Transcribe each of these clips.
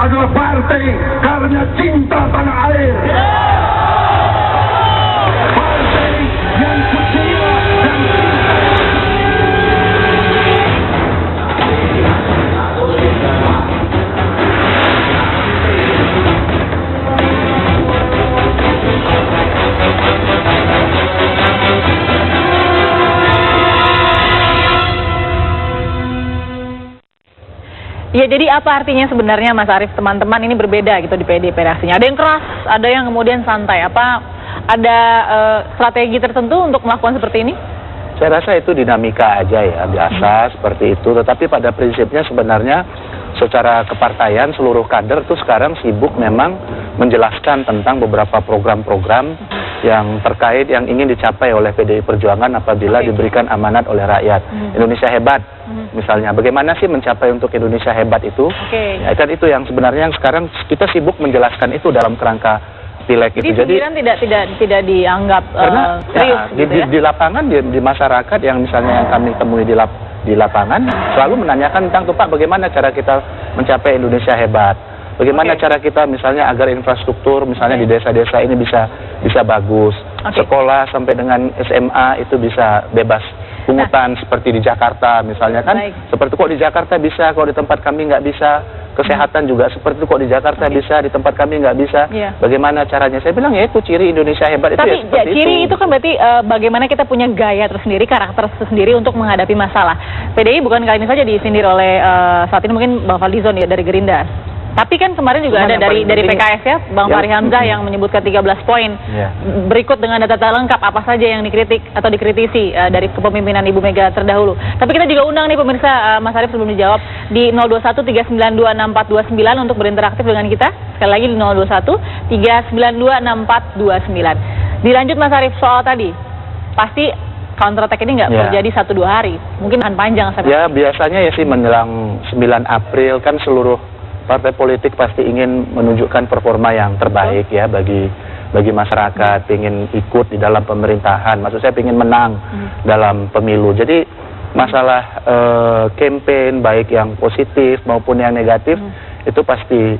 adalah partai karena cinta tanah air. Partai yang setia dan cinta. Ya, jadi apa artinya sebenarnya Mas Arief, teman-teman ini berbeda gitu di PDIP reaksinya? Ada yang keras, ada yang kemudian santai. Apa ada strategi tertentu untuk melakukan seperti ini? Saya rasa itu dinamika aja ya, biasa seperti itu. Tetapi pada prinsipnya sebenarnya secara kepartaian seluruh kader tuh sekarang sibuk memang menjelaskan tentang beberapa program-program yang terkait yang ingin dicapai oleh PDI Perjuangan apabila diberikan amanat oleh rakyat. Indonesia hebat, misalnya. Bagaimana sih mencapai untuk Indonesia hebat itu? Ya, kan itu yang sebenarnya yang sekarang kita sibuk menjelaskan itu dalam kerangka pileg itu. Jadi tidak dianggap serius ya, gitu ya? Di lapangan, di masyarakat yang misalnya yang kami temui di lapangan selalu menanyakan tentang tuh Pak, bagaimana cara kita mencapai Indonesia hebat? Bagaimana cara kita misalnya agar infrastruktur misalnya di desa-desa ini bisa bagus, sekolah sampai dengan SMA itu bisa bebas pungutan seperti di Jakarta misalnya kan, seperti kok di Jakarta bisa, kok di tempat kami nggak bisa. Kesehatan juga seperti itu, kok di Jakarta bisa, di tempat kami nggak bisa. Bagaimana caranya? Saya bilang ya itu ciri Indonesia hebat. Tapi itu ya seperti ciri itu kan berarti bagaimana kita punya gaya tersendiri, karakter tersendiri untuk menghadapi masalah. PDI bukan kali ini saja disindir oleh saat ini mungkin Bang Fadlizon ya dari Gerindra. Tapi kan kemarin juga ada dari PKS ya, Bang Fahri Hamzah yang menyebutkan 13 poin. Berikut dengan data lengkap apa saja yang dikritik atau dikritisi dari kepemimpinan Ibu Mega terdahulu. Tapi kita juga undang nih pemirsa, Mas Arief sebelum dijawab di 0213926429 untuk berinteraksi dengan kita. Sekali lagi di 0213926429. Dilanjut Mas Arief soal tadi, pasti counter attack ini nggak terjadi 1-2 hari, mungkin akan panjang. Ya biasanya ya sih menjelang 9 April kan seluruh partai politik pasti ingin menunjukkan performa yang terbaik ya bagi masyarakat, ingin ikut di dalam pemerintahan, maksud saya ingin menang dalam pemilu. Jadi masalah campaign baik yang positif maupun yang negatif itu pasti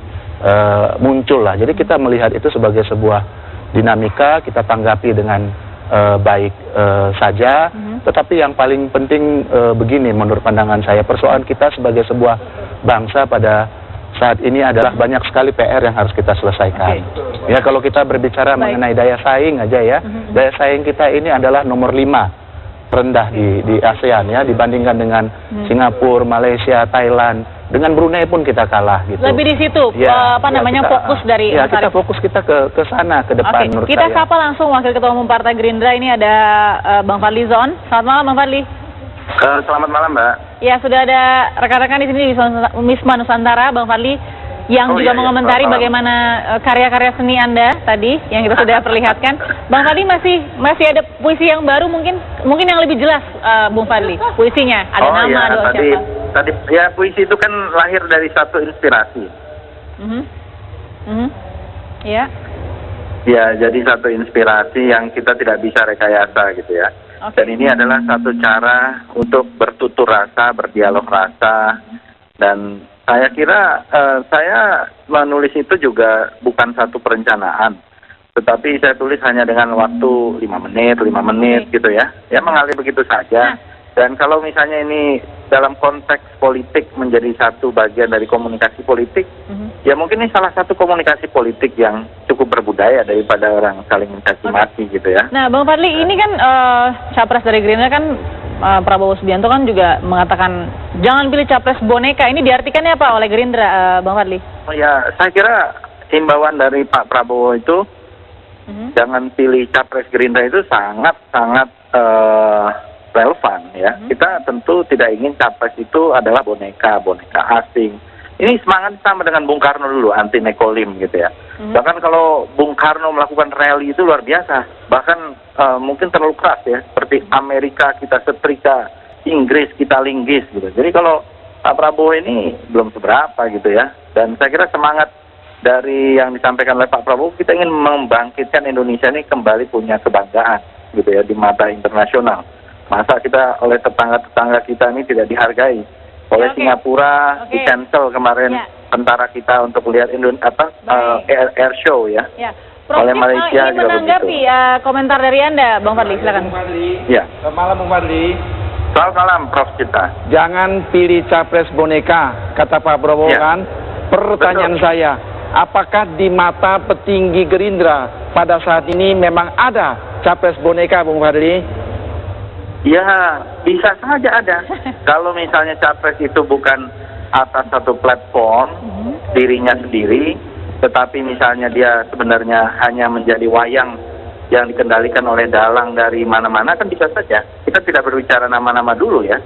muncul lah. Jadi kita melihat itu sebagai sebuah dinamika, kita tanggapi dengan baik saja. Tetapi yang paling penting begini menurut pandangan saya, persoalan kita sebagai sebuah bangsa pada saat ini adalah banyak sekali PR yang harus kita selesaikan. Ya kalau kita berbicara mengenai daya saing aja ya, daya saing kita ini adalah nomor 5 rendah di ASEAN ya, dibandingkan dengan Singapura, Malaysia, Thailand, dengan Brunei pun kita kalah gitu. Lebih di situ fokus dari ya kita fokus kita ke sana ke depan menurut kita saya. Sapa langsung Wakil Ketua Umum Partai Gerindra, ini ada Bang Fadlizon. Selamat malam Bang Fadli. Selamat malam Mbak. Ya, sudah ada rekan-rekan di sini di Wisma Nusantara, Bang Fadli, yang juga mengomentari bagaimana karya-karya seni Anda tadi yang kita sudah perlihatkan. Bang Fadli masih ada puisi yang baru mungkin yang lebih jelas, Bung Fadli. Puisinya ada nama, ada siapa? Tadi ya puisi itu kan lahir dari satu inspirasi. Ya. Ya, jadi satu inspirasi yang kita tidak bisa rekayasa gitu ya. Dan ini adalah satu cara untuk bertutur rasa, berdialog rasa. Dan saya kira saya menulis itu juga bukan satu perencanaan. Tetapi saya tulis hanya dengan waktu 5 menit gitu ya. Ya mengalir begitu saja. Dan kalau misalnya ini dalam konteks politik menjadi satu bagian dari komunikasi politik, ya mungkin ini salah satu komunikasi politik yang cukup berbudaya daripada orang saling mencaci maki gitu ya. Nah Bang Fadli, ini kan capres dari Gerindra kan Prabowo Subianto kan juga mengatakan jangan pilih capres boneka. Ini diartikannya apa oleh Gerindra, Bang Fadli? Oh ya, saya kira himbauan dari Pak Prabowo itu jangan pilih capres Gerindra itu sangat relevan ya. Kita tentu tidak ingin capres itu adalah boneka asing. Ini semangat sama dengan Bung Karno dulu, anti nekolim gitu ya. Bahkan kalau Bung Karno melakukan rally itu luar biasa. Bahkan mungkin terlalu keras ya. Seperti Amerika kita setrika, Inggris kita linggis gitu. Jadi kalau Pak Prabowo ini belum seberapa gitu ya. Dan saya kira semangat dari yang disampaikan oleh Pak Prabowo, kita ingin membangkitkan Indonesia ini kembali punya kebanggaan gitu ya di mata internasional. Masa kita oleh tetangga-tetangga kita ini tidak dihargai. Oleh Singapura di cancel kemarin tentara kita untuk lihat air show ya. Ya. Prof. Oleh Malaysia ini juga menanggapi komentar dari Anda, Bang Fadli, silakan. Ya. Selamat malam Bung Fadli. Selamat malam Prof. Cita. Jangan pilih capres boneka, kata Pak Prabowo Ya. kan. Pertanyaan saya, apakah di mata petinggi Gerindra pada saat ini memang ada capres boneka, Bung Fadli? Ya, bisa saja ada. Kalau misalnya capres itu bukan atas satu platform dirinya sendiri, tetapi misalnya dia sebenarnya hanya menjadi wayang yang dikendalikan oleh dalang dari mana-mana, kan bisa saja. Kita tidak berbicara nama-nama dulu ya.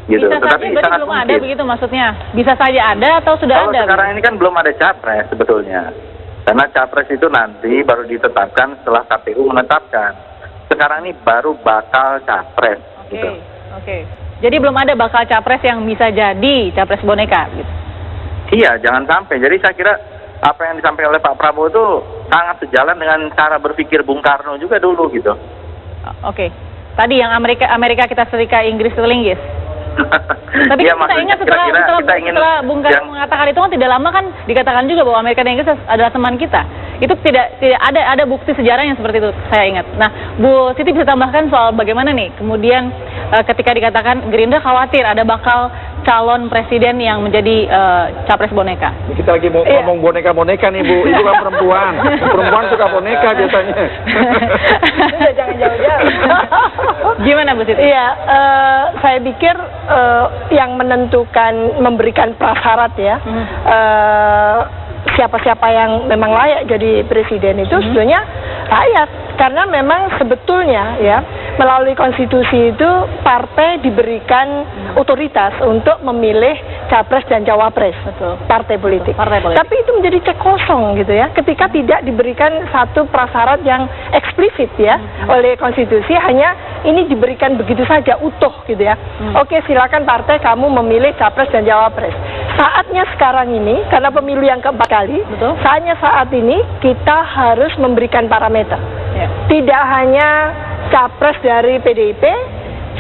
Gitu. Bisa Tetapi saja, berarti sangat belum mungkin. ada begitu maksudnya? Bisa saja ada atau sudah Kalau ada? sekarang ini kan belum ada capres sebetulnya. Karena capres itu nanti baru ditetapkan setelah KPU menetapkan. Sekarang ini baru bakal capres. Oke, Gitu. oke. Jadi belum ada bakal capres yang bisa jadi capres boneka gitu. Iya, jangan sampai. Jadi saya kira apa yang disampaikan oleh Pak Prabowo itu sangat sejalan dengan cara berpikir Bung Karno juga dulu gitu. Oke. Tadi yang Amerika kita Serikat Inggris Linggis. Tapi Ya, kan kita maksudnya ingat setelah Bung Karno mengatakan itu kan tidak lama kan dikatakan juga bahwa Amerika dan Inggris adalah teman kita. Itu tidak ada bukti sejarah yang seperti itu, saya ingat. Nah, Bu Siti bisa tambahkan soal bagaimana nih kemudian ketika dikatakan Gerindra khawatir ada bakal calon presiden yang menjadi capres boneka. Kita lagi mau ngomong boneka-boneka nih Bu, itu kan perempuan. Perempuan suka boneka biasanya. Jangan jauh-jauh. Gimana Bu Siti? Iya, saya pikir yang menentukan memberikan prasyarat ya, siapa-siapa yang memang layak jadi presiden itu sebetulnya rakyat. Karena memang sebetulnya ya melalui konstitusi itu partai diberikan otoritas untuk memilih capres dan cawapres. Betul. Partai politik. Partai politik. Tapi itu menjadi cek kosong gitu ya. Ketika tidak diberikan satu prasyarat yang eksplisit ya oleh konstitusi, hanya ini diberikan begitu saja utuh gitu ya. Oke, silakan partai kamu memilih capres dan cawapres. Saatnya sekarang ini karena pemilu yang keempat kali, Betul. saatnya saat ini kita harus memberikan parameter. Ya. Tidak hanya capres dari PDIP,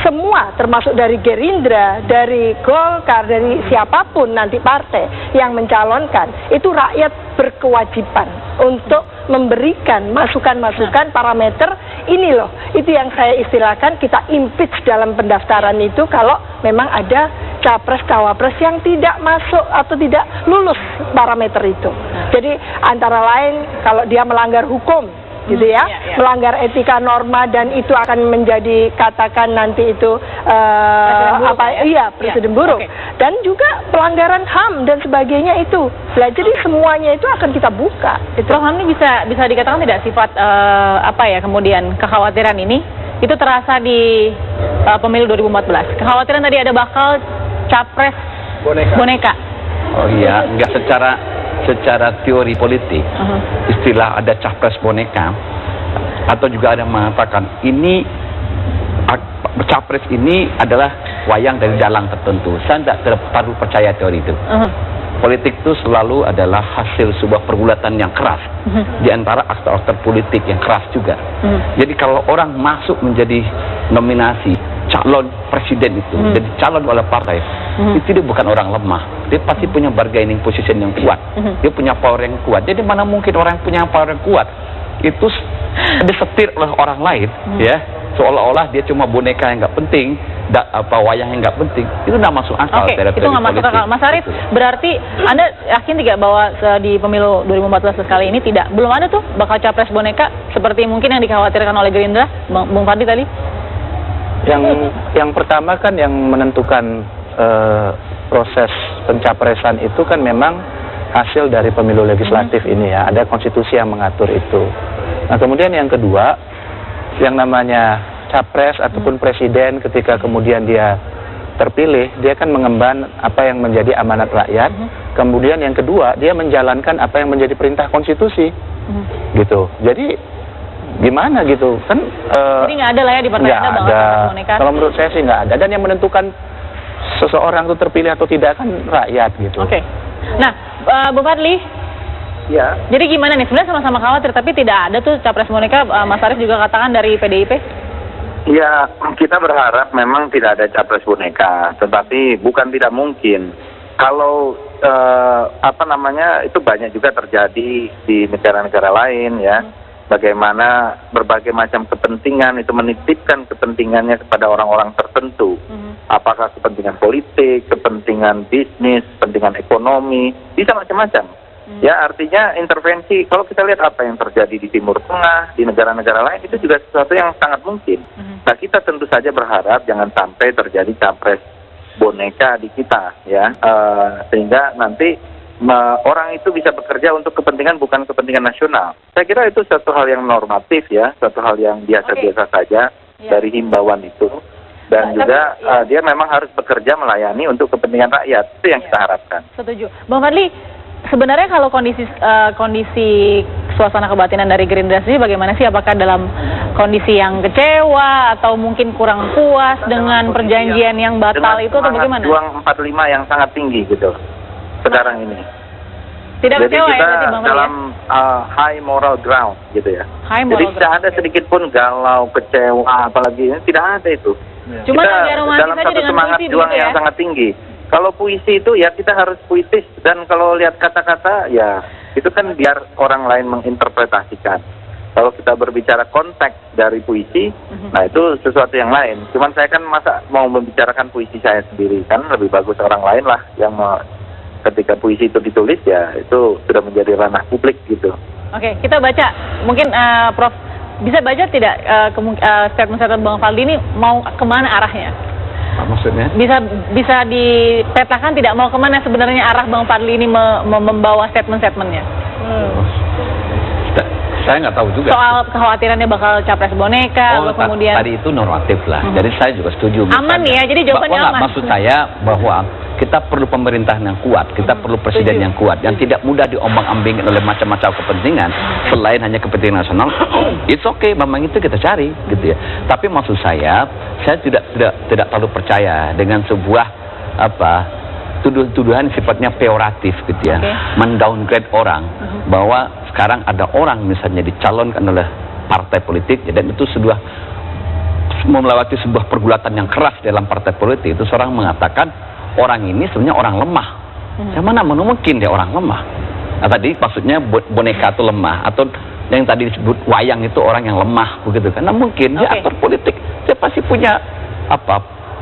semua termasuk dari Gerindra, dari Golkar, dari siapapun nanti partai yang mencalonkan, itu rakyat berkewajiban untuk memberikan masukan-masukan parameter ini loh. Itu yang saya istilahkan kita impeach dalam pendaftaran itu kalau memang ada capres cawapres yang tidak masuk atau tidak lulus parameter itu. Jadi antara lain kalau dia melanggar hukum gitu ya, melanggar etika norma dan itu akan menjadi katakan nanti itu presiden buruk. Oke. Dan juga pelanggaran HAM dan sebagainya itu. Nah, jadi semuanya itu akan kita buka. Prof Hamdi bisa dikatakan tidak sifat kemudian kekhawatiran ini itu terasa di pemilu 2014. Kekhawatiran tadi ada bakal capres boneka. Oh iya, enggak secara teori politik, istilah ada capres boneka, atau juga ada yang mengatakan ini capres ini adalah wayang dari dalang tertentu. Saya tidak terlalu percaya teori itu. Politik itu selalu adalah hasil sebuah pergulatan yang keras di antara aktor-aktor politik yang keras juga. Jadi kalau orang masuk menjadi nominasi calon presiden itu, jadi calon oleh partai, itu dia bukan orang lemah. Dia pasti punya bargaining position yang kuat. Dia punya power yang kuat. Jadi mana mungkin orang yang punya power yang kuat itu disetir oleh orang lain, ya, seolah-olah dia cuma boneka yang nggak penting, wayang yang nggak penting. Itu nggak masuk akal. Oke, itu nggak masuk akal. Mas Arief, berarti Anda yakin tidak bahwa di pemilu 2014 kali ini belum ada tuh bakal capres boneka seperti mungkin yang dikhawatirkan oleh Gerindra, Bung Fadli tadi? Yang pertama kan yang menentukan proses pencapresan itu kan memang hasil dari pemilu legislatif ini ya, ada konstitusi yang mengatur itu. Nah kemudian yang kedua, yang namanya capres ataupun presiden ketika kemudian dia terpilih, dia kan mengemban apa yang menjadi amanat rakyat. Kemudian yang kedua, dia menjalankan apa yang menjadi perintah konstitusi, gitu. Jadi gimana gitu kan? Jadi nggak ada lah ya di partai Anda bakal capres boneka. Kalau menurut saya sih nggak ada. Dan yang menentukan seseorang itu terpilih atau tidak kan rakyat gitu. Oke. Nah, Bu Fadli. Ya. Jadi gimana nih? Sebenarnya sama-sama khawatir, tapi tidak ada tuh capres boneka. Mas Arief juga katakan dari PDIP. Ya, kita berharap memang tidak ada capres boneka, tetapi bukan tidak mungkin kalau itu banyak juga terjadi di negara-negara lain ya. Bagaimana berbagai macam kepentingan itu menitipkan kepentingannya kepada orang-orang tertentu. Apakah kepentingan politik, kepentingan bisnis, kepentingan ekonomi, bisa macam-macam. Ya, artinya intervensi, kalau kita lihat apa yang terjadi di Timur Tengah, di negara-negara lain, itu juga sesuatu yang sangat mungkin. Nah, kita tentu saja berharap jangan sampai terjadi capres boneka di kita, ya, sehingga nanti orang itu bisa bekerja untuk kepentingan bukan kepentingan nasional. Saya kira itu satu hal yang normatif ya, satu hal yang biasa-biasa saja dari himbauan itu. Dan juga dia memang harus bekerja melayani untuk kepentingan rakyat, itu yang kita harapkan. Setuju. Bang Fadli, sebenarnya kalau kondisi suasana kebatinan dari Gerindra sendiri bagaimana sih? Apakah dalam kondisi yang kecewa atau mungkin kurang puas dengan perjanjian yang batal itu atau bagaimana? Dengan semangat juang 45 yang sangat tinggi gitu sekarang ini. Tidak jadi kecewa kita ya berarti Bang dalam high moral ground gitu ya. Jadi tidak ada sedikit pun galau, kecewa, apalagi ini tidak ada itu. Cuma kita dalam satu semangat juang yang sangat tinggi. Kalau puisi itu ya kita harus puitis, dan kalau lihat kata-kata ya itu kan biar orang lain menginterpretasikan. Kalau kita berbicara konteks dari puisi, nah itu sesuatu yang lain. Cuman saya kan masa mau membicarakan puisi saya sendiri, kan lebih bagus orang lain lah yang ketika puisi itu ditulis ya itu sudah menjadi ranah publik gitu. Oke, kita baca. Mungkin Prof bisa baca tidak statement-statement Bang Fadli ini mau kemana arahnya? Maksudnya? Bisa dipetakan tidak mau kemana sebenarnya arah Bang Fadli ini membawa statement-statementnya? Saya nggak tahu juga. Soal kekhawatirannya bakal capres boneka, kemudian tadi itu normatif lah. Jadi saya juga setuju. Aman ya, jadi jawabannya aman. Maksud saya bahwa kita perlu pemerintahan yang kuat, kita perlu presiden yang kuat, yang tidak mudah diombang-ambingin oleh macam-macam kepentingan selain hanya kepentingan nasional. It's okay, memang itu kita cari, gitu ya. Tapi maksud saya tidak terlalu percaya dengan sebuah tuduhan sifatnya peoratif, gitu ya, mendowngrade orang bahwa sekarang ada orang misalnya dicalonkan oleh partai politik dan itu sudah melewati sebuah pergulatan yang keras dalam partai politik, itu seorang mengatakan orang ini sebenarnya orang lemah. Yang mana mungkin dia orang lemah? Nah, tadi maksudnya boneka itu lemah, atau yang tadi disebut wayang itu orang yang lemah, begitu kan? Nah, mungkin dia aktor politik, dia pasti punya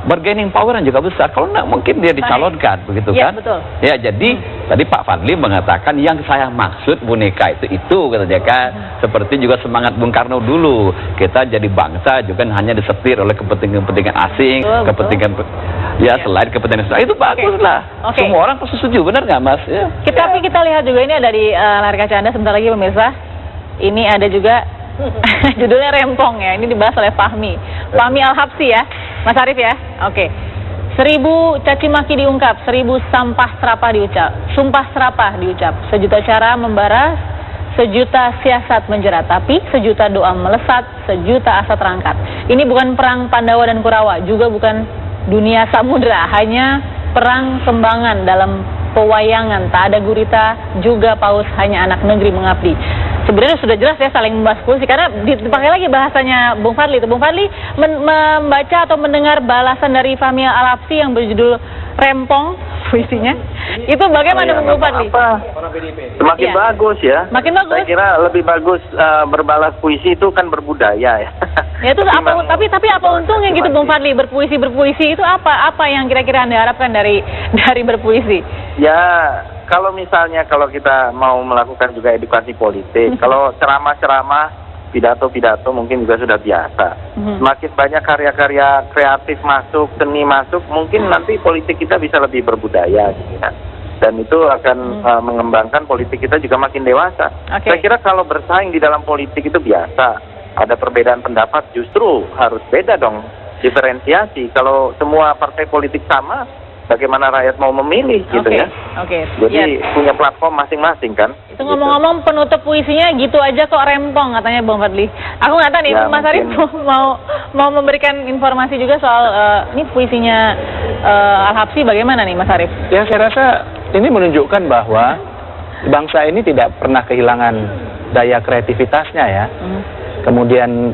bargaining power yang juga besar. Kalau enggak mungkin dia dicalonkan, begitu kan? Betul. Ya, jadi tadi Pak Fadli mengatakan yang saya maksud boneka itu kata dia kan. Seperti juga semangat Bung Karno dulu. Kita jadi bangsa juga hanya disetir oleh kepentingan-kepentingan asing, kepentingan selain kepentingan nasional. Itu bagus lah. Semua orang pasti setuju, benar nggak Mas? Ya. Tapi kita lihat juga ini ada di layar kaca Anda sebentar lagi pemirsa. Ini ada juga judulnya Rempong ya. Ini dibahas oleh Fahmi Al-Habsyi ya. Mas Arief ya, oke. 1000 caci maki diungkap, 1000 sampah serapah diucap, sumpah serapah diucap, 1.000.000 cara membaras, 1.000.000 siasat menjerat, tapi 1.000.000 doa melesat, 1.000.000 asa terangkat. Ini bukan perang Pandawa dan Kurawa, juga bukan dunia samudra, hanya perang kembangan dalam pewayangan, tak ada gurita, juga paus, hanya anak negeri mengabdi. Sebenarnya sudah jelas ya saling membahas puisi, karena dipakai lagi bahasanya Bung Fadli itu. Bung Fadli membaca atau mendengar balasan dari Fahmi Al-Habsyi yang berjudul Rempong puisinya. Itu bagaimana Bung Fadli? Semakin bagus ya. Makin bagus. Saya kira lebih bagus berbalas puisi itu kan berbudaya ya. Ya itu tapi apa untungnya gitu Bung Fadli berpuisi itu apa yang kira-kira Anda harapkan dari berpuisi? Ya, kalau kita mau melakukan juga edukasi politik, kalau ceramah-ceramah, pidato-pidato mungkin juga sudah biasa. Semakin banyak karya-karya kreatif masuk, seni masuk, mungkin nanti politik kita bisa lebih berbudaya gitu ya. Dan itu akan mengembangkan politik kita juga makin dewasa. Saya kira kalau bersaing di dalam politik itu biasa. Ada perbedaan pendapat, justru harus beda dong, diferensiasi. Kalau semua partai politik sama, bagaimana rakyat mau memilih gitu ya. Jadi punya platform masing-masing kan. Itu ngomong-ngomong penutup puisinya gitu aja kok rempong katanya Bang Fadli. Aku nggak tahu nih Mas Arief mau memberikan informasi juga soal ini puisinya Al-Habsyi bagaimana nih Mas Arief? Ya saya rasa ini menunjukkan bahwa bangsa ini tidak pernah kehilangan daya kreativitasnya ya. Kemudian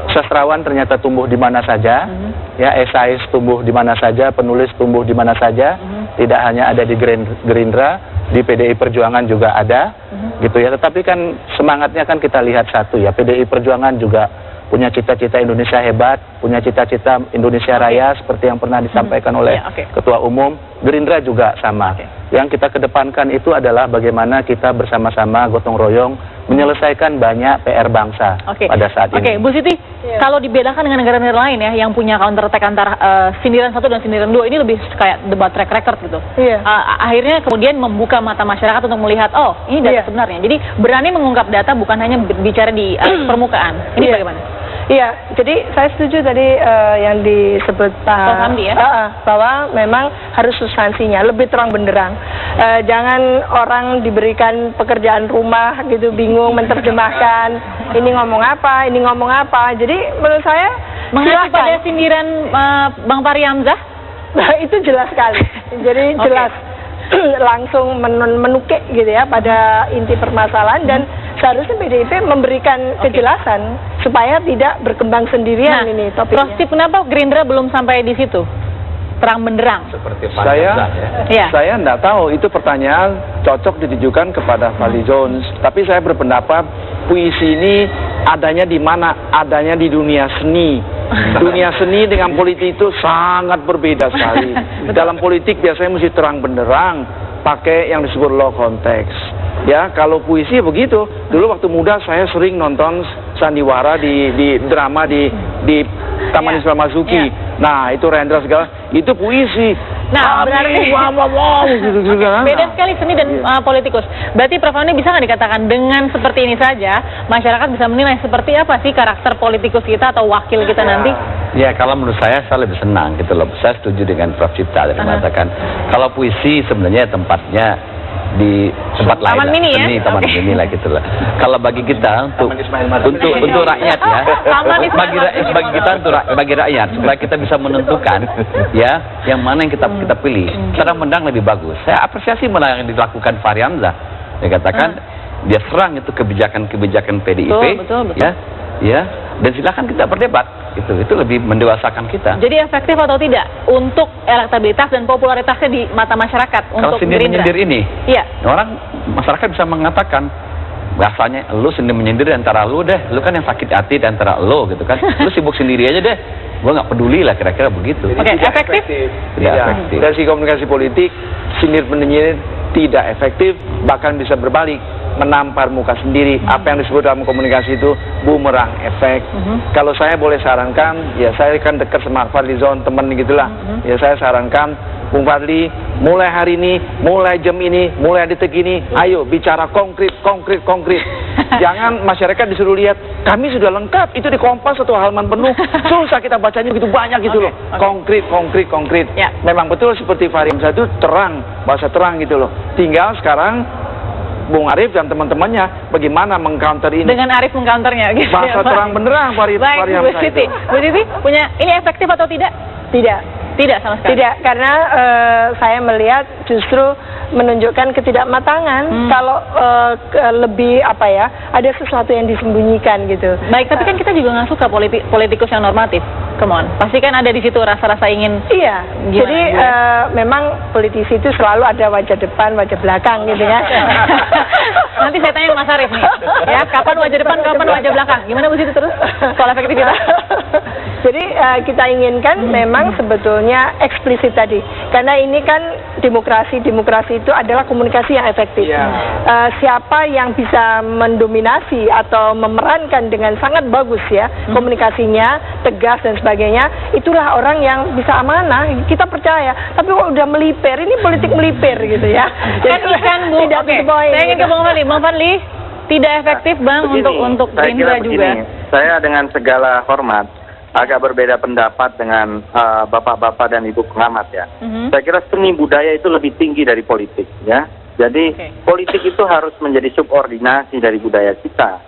sastrawan ternyata tumbuh di mana saja, ya esais tumbuh di mana saja, penulis tumbuh di mana saja, Tidak hanya ada di Gerindra, di PDI Perjuangan juga ada, gitu ya. Tetapi kan semangatnya kan kita lihat satu ya, PDI Perjuangan juga punya cita-cita Indonesia hebat, punya cita-cita Indonesia Raya seperti yang pernah disampaikan oleh Ketua Umum. Gerindra juga sama. Yang kita kedepankan itu adalah bagaimana kita bersama-sama gotong royong menyelesaikan banyak PR bangsa pada saat ini. Bu Siti, kalau dibedakan dengan negara-negara lain ya yang punya counter attack antara sindiran 1 dan sindiran 2, ini lebih kayak debat track record gitu. Akhirnya kemudian membuka mata masyarakat untuk melihat, oh ini data sebenarnya. Jadi berani mengungkap data, bukan hanya bicara di permukaan. Ini bagaimana? Iya, jadi saya setuju tadi yang disebut Pak Hamdi ya, bahwa memang harus substansinya, lebih terang benderang. Jangan orang diberikan pekerjaan rumah gitu, bingung menerjemahkan, ini ngomong apa, ini ngomong apa. Jadi menurut saya mengacu pada sindiran Bang Fahri Hamzah, itu jelas sekali. Jadi jelas langsung menukik gitu ya pada inti permasalahan, dan seharusnya PDIP memberikan kejelasan supaya tidak berkembang sendirian ini topiknya. Prof, kenapa Gerindra belum sampai di situ? Terang benderang. Seperti saya enggak tahu, itu pertanyaan cocok ditujukan kepada Fadly Zon. Tapi saya berpendapat puisi ini adanya di mana? Adanya di dunia seni. Dunia seni dengan politik itu sangat berbeda sekali. Dalam politik biasanya mesti terang benderang, pakai yang disebut low context. Ya, kalau puisi begitu. Dulu waktu muda saya sering nonton sandiwara di drama di Taman Ismail Marzuki. Nah, itu Rendra segala, itu puisi. Nah, berarti beda sekali seni dan politikus. Berarti Prof Hamdi bisa nggak dikatakan dengan seperti ini saja masyarakat bisa menilai seperti apa sih karakter politikus kita atau wakil kita nanti? Ya, kalau menurut saya lebih senang gitu loh. Saya setuju dengan Prof Cipta dari mengatakan kalau puisi sebenarnya tempatnya di tempat lain, Taman Mini ya? Taman Mini lah gitu lah. Kalau bagi kita untuk rakyat ya, bagi rakyat supaya kita bisa menentukan ya yang mana yang kita pilih. Terang benderang lebih bagus. Saya apresiasi malah yang dilakukan Fahri Hamzah. Dia katakan dia serang itu kebijakan PDIP, betul. ya, dan silakan kita berdebat. Itu lebih mendewasakan kita. Jadi efektif atau tidak untuk elektabilitas dan popularitasnya di mata masyarakat untuk Gerindra? Kalau ini, masyarakat bisa mengatakan bahasanya lu sendiri menyindir antara lu deh, lu kan yang sakit hati antara lu gitu kan, lu sibuk sendiri aja deh, gua nggak peduli lah kira-kira begitu. Efektif? Tidak efektif. Dari segi komunikasi politik, sindir menyindir tidak efektif, bahkan bisa berbalik, menampar muka sendiri. Apa yang disebut dalam komunikasi itu bumerang efek. Kalau saya boleh sarankan, ya saya kan dekat sama Fadly Zon, teman gitulah. Ya saya sarankan, Bung Fadly, mulai hari ini, mulai jam ini, mulai detik ini, ayo bicara konkret. Jangan masyarakat disuruh lihat, kami sudah lengkap, itu di Kompas 1 halaman penuh, susah kita bacanya gitu banyak gitu loh. Konkret. Ya. Memang betul seperti Fahri Hamzah itu terang, bahasa terang gitu loh. Tinggal sekarang Bung Arief dan teman-temannya bagaimana mengcounter ini. Dengan Arief mengcounternya gitu. Bahasa terang benderang Fahri Hamzah. Bu Siti punya ini efektif atau tidak? Tidak sama sekali. Tidak, karena saya melihat justru menunjukkan ketidakmatangan. Kalau lebih ada sesuatu yang disembunyikan gitu. Baik, tapi kan kita juga nggak suka politikus yang normatif. Come on, pasti kan ada di situ rasa-rasa ingin. Iya. Jadi memang politisi itu selalu ada wajah depan, wajah belakang gitu ya. Nanti saya tanya Mas Arief nih, ya kapan wajah depan, kapan wajah belakang? Gimana Bu Siti terus soal efektivitas? Jadi kita inginkan memang sebetulnya eksplisit tadi, karena ini kan demokrasi itu adalah komunikasi yang efektif. Siapa yang bisa mendominasi atau memerankan dengan sangat bagus ya komunikasinya, tegas dan sebagainya, itulah orang yang bisa amanah. Kita percaya. Tapi kok udah melipir, ini politik melipir gitu ya. Kan Bu, saya ingin ke Bang Fadly, tidak efektif Bang untuk Gerindra juga. Saya dengan segala hormat agak berbeda pendapat dengan bapak-bapak dan ibu pengamat ya. Saya kira seni budaya itu lebih tinggi dari politik ya. Jadi politik itu harus menjadi subordinasi dari budaya kita.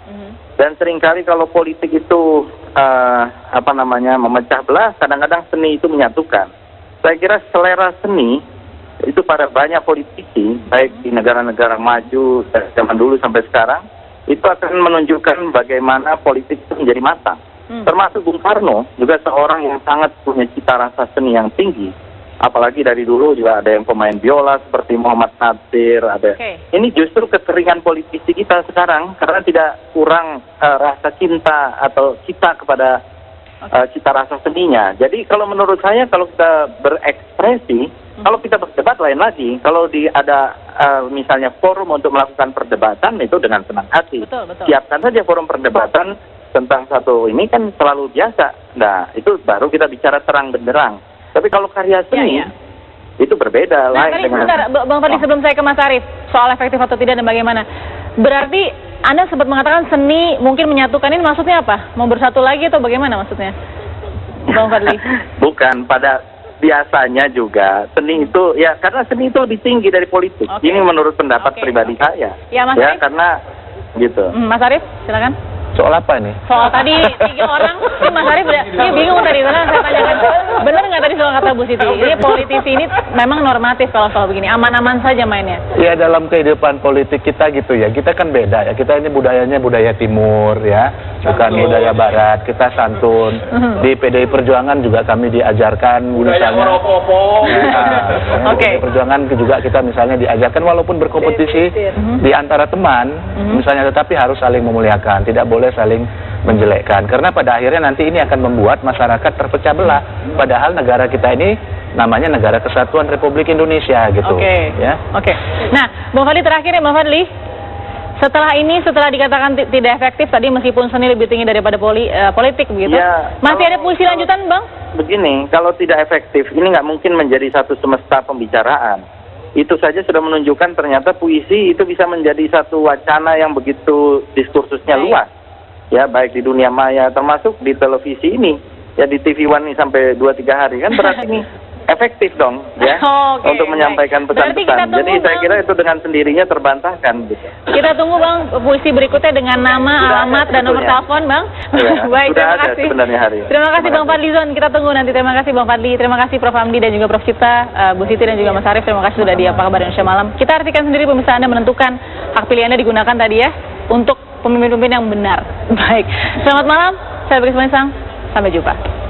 Dan seringkali kalau politik itu memecah belah, kadang-kadang seni itu menyatukan. Saya kira selera seni itu pada banyak politisi, baik di negara-negara maju dari zaman dulu sampai sekarang, itu akan menunjukkan bagaimana politik itu menjadi matang. Termasuk Bung Karno, juga seorang yang sangat punya cita rasa seni yang tinggi. apalagi dari dulu juga ada yang pemain biola seperti Muhammad Natsir, ada. Ini justru keseringan politisi kita sekarang karena tidak kurang rasa cinta atau cita kepada cita rasa seninya. Jadi kalau menurut saya kalau kita berekspresi, kalau kita berdebat lain lagi. Kalau ada misalnya forum untuk melakukan perdebatan itu dengan senang hati. Betul. Siapkan saja forum perdebatan tentang satu ini kan selalu biasa. Nah itu baru kita bicara terang benderang. Tapi kalau karya seni itu berbeda lain dengan. Sebentar, Bang Fadli, sebelum saya ke Mas Arief soal efektif atau tidak dan bagaimana. Berarti Anda sempat mengatakan seni mungkin menyatukan, ini maksudnya apa? Mau bersatu lagi atau bagaimana maksudnya, Bang Fadli? Bukan, pada biasanya juga seni itu ya karena seni itu lebih tinggi dari politik. Ini menurut pendapat pribadi saya. Ya, Mas Arief? Karena gitu. Mas Arief, silakan. Soal apa nih? Soal tadi 3 orang, Mas Arief dia bingung tadi karena saya tanyakan, benar nggak tadi soal kata Bu Siti? Ini politisi ini memang normatif kalau soal begini, aman-aman saja mainnya. Ya dalam kehidupan politik kita gitu ya, kita kan beda ya, kita ini budayanya budaya timur ya, bukan budaya barat, kita santun. Di PDI Perjuangan juga kami diajarkan misalnya. PDI Perjuangan juga kita misalnya diajarkan walaupun berkompetisi di antara teman, misalnya tetapi harus saling memuliakan, tidak boleh saling menjelekkan karena pada akhirnya nanti ini akan membuat masyarakat terpecah belah padahal negara kita ini namanya Negara Kesatuan Republik Indonesia gitu. Nah, Bang Fadli terakhir ya, Bang Fadli, setelah dikatakan tidak efektif tadi meskipun seni lebih tinggi daripada politik begitu, masih ada puisi lanjutan, Bang? Begini, kalau tidak efektif ini nggak mungkin menjadi satu semesta pembicaraan. Itu saja sudah menunjukkan ternyata puisi itu bisa menjadi satu wacana yang begitu diskursusnya luas. Ya, baik di dunia maya termasuk di televisi ini. Ya di TV One ini sampai 2-3 hari kan berarti ini efektif dong ya untuk menyampaikan pesan-pesan. Jadi saya kira itu dengan sendirinya terbantahkan gitu. Kita tunggu Bang puisi berikutnya dengan nama, alamat dan nomor telepon, Bang. Baik, terima kasih. Terima kasih Bang Fadlizon. Kita tunggu nanti. Terima kasih Bang Fadli. Terima kasih Prof Hamdi dan juga Prof Cipta, Bu Siti dan juga Mas Arief. Terima kasih sudah di Apa Kabar Indonesia Malam. Kita artikan sendiri pemirsa, Anda menentukan hak pilih Anda digunakan tadi ya untuk pemimpin-pemimpin yang benar. Baik. Selamat malam. Saya Beris Manisang. Sampai jumpa.